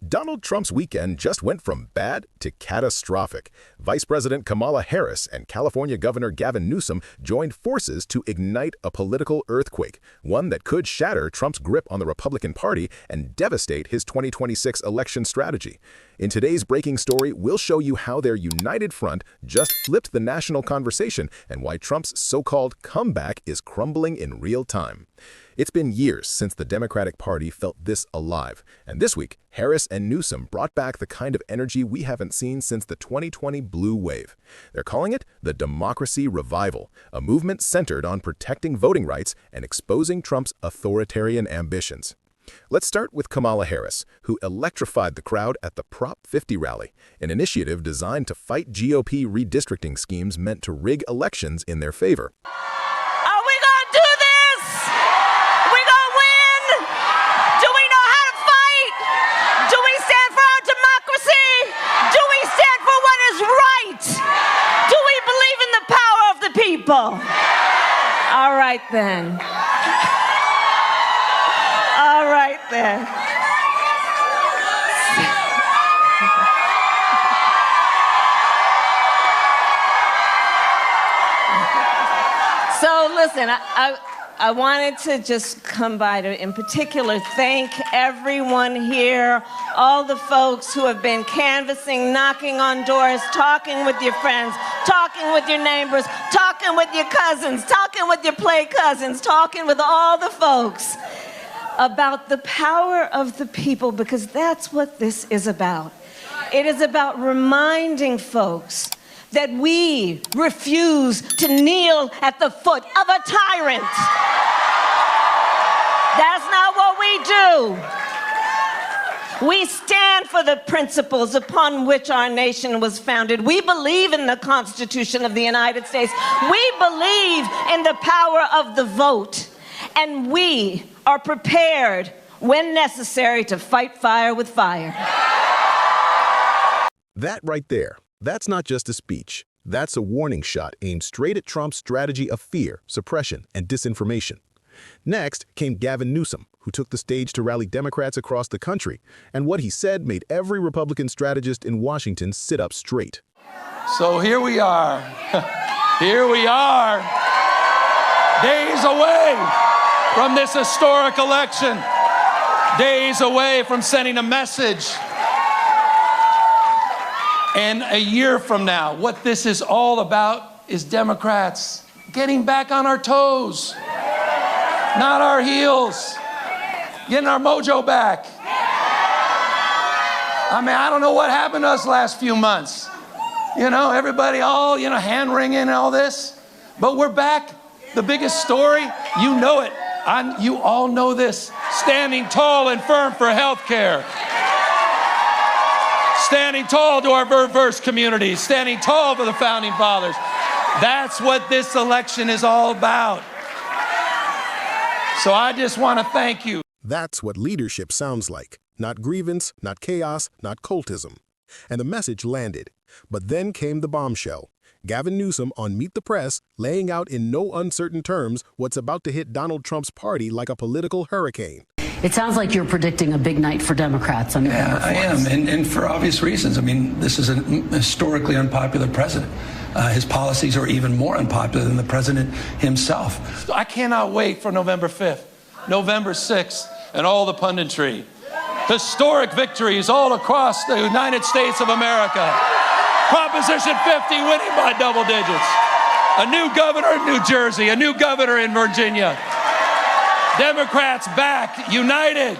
Donald Trump's weekend just went from bad to catastrophic. Vice President Kamala Harris and California Governor Gavin Newsom joined forces to ignite a political earthquake, one that could shatter Trump's grip on the Republican Party and devastate his 2026 election strategy. In today's breaking story, we'll show you how their united front just flipped the national conversation and why Trump's so-called comeback is crumbling in real time. It's been years since the Democratic Party felt this alive, and this week, Harris and Newsom brought back the kind of energy we haven't seen since the 2020 blue wave. They're calling it the Democracy Revival, a movement centered on protecting voting rights and exposing Trump's authoritarian ambitions. Let's start with Kamala Harris, who electrified the crowd at the Prop 50 rally, an initiative designed to fight GOP redistricting schemes meant to rig elections in their favor. All right then. All right then. So listen, I wanted to just come by to, in particular, thank everyone here, all the folks who have been canvassing, knocking on doors, talking with your friends, talking with your neighbors, talking with your cousins, talking with your play cousins, talking with all the folks about the power of the people, because that's what this is about. It is about reminding folks that we refuse to kneel at the foot of a tyrant. That's not what we do. We stand for the principles upon which our nation was founded. We believe in the Constitution of the United States. We believe in the power of the vote. And we are prepared, when necessary, to fight fire with fire. That right there. That's not just a speech. That's a warning shot aimed straight at Trump's strategy of fear, suppression, and disinformation. Next came Gavin Newsom, who took the stage to rally Democrats across the country, and what he said made every Republican strategist in Washington sit up straight. So here we are. Here we are, days away from this historic election, days away from sending a message. And a year from now, what this is all about is Democrats getting back on our toes, not our heels, getting our mojo back. I mean, I don't know what happened to us last few months. You know, everybody all, hand wringing and all this. But we're back. The biggest story, you know it. You all know this. Standing tall and firm for health care. Standing tall to our diverse communities, standing tall for the Founding Fathers. That's what this election is all about. So I just want to thank you. That's what leadership sounds like. Not grievance, not chaos, not cultism. And the message landed. But then came the bombshell. Gavin Newsom on Meet the Press, laying out in no uncertain terms what's about to hit Donald Trump's party like a political hurricane. It sounds like you're predicting a big night for Democrats on November 4th. I am, and for obvious reasons. I mean, this is a historically unpopular president. His policies are even more unpopular than the president himself. I cannot wait for November 5th, November 6th, and all the punditry. Historic victories all across the United States of America. Proposition 50 winning by double digits. A new governor in New Jersey, a new governor in Virginia. Democrats back, united.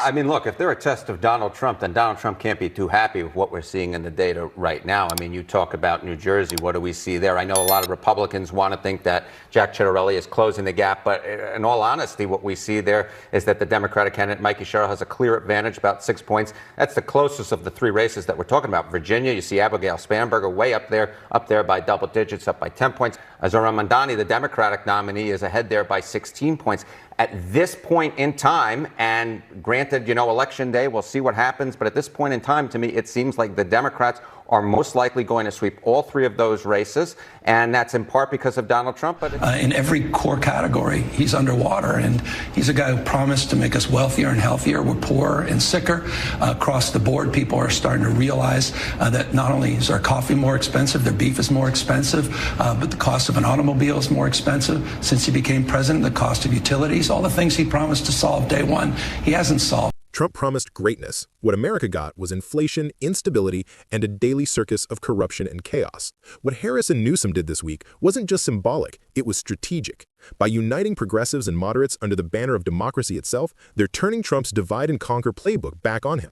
I mean, look, if they're a test of Donald Trump, then Donald Trump can't be too happy with what we're seeing in the data right now. I mean, you talk about New Jersey. What do we see there? I know a lot of Republicans want to think that Jack Ciattarelli is closing the gap. But in all honesty, what we see there is that the Democratic candidate, Mikey Sherrill, has a clear advantage, about 6 points. That's the closest of the three races that we're talking about. Virginia, you see Abigail Spanberger way up there by double digits, up by 10 points. Zohran Mamdani, the Democratic nominee, is ahead there by 16 points. At this point in time, and granted, election day, we'll see what happens. But at this point in time, to me, it seems like the Democrats are most likely going to sweep all three of those races, and that's in part because of Donald Trump. But in every core category, he's underwater, and he's a guy who promised to make us wealthier and healthier. We're poorer and sicker. Across the board, people are starting to realize that not only is our coffee more expensive, their beef is more expensive, but the cost of an automobile is more expensive. Since he became president, the cost of utilities, all the things he promised to solve day one, he hasn't solved. Trump promised greatness. What America got was inflation, instability, and a daily circus of corruption and chaos. What Harris and Newsom did this week wasn't just symbolic, it was strategic. By uniting progressives and moderates under the banner of democracy itself, they're turning Trump's divide-and-conquer playbook back on him.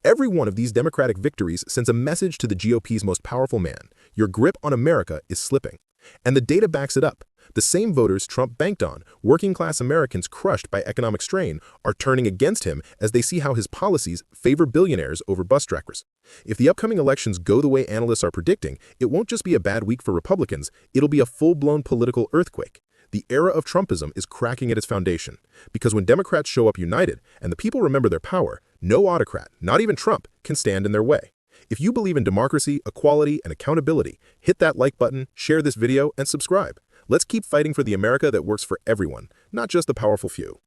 Every one of these Democratic victories sends a message to the GOP's most powerful man: your grip on America is slipping. And the data backs it up. The same voters Trump banked on, working-class Americans crushed by economic strain, are turning against him as they see how his policies favor billionaires over bus trackers. If the upcoming elections go the way analysts are predicting, it won't just be a bad week for Republicans, it'll be a full-blown political earthquake. The era of Trumpism is cracking at its foundation, because when Democrats show up united and the people remember their power, no autocrat, not even Trump, can stand in their way. If you believe in democracy, equality, and accountability, hit that like button, share this video, and subscribe. Let's keep fighting for the America that works for everyone, not just the powerful few.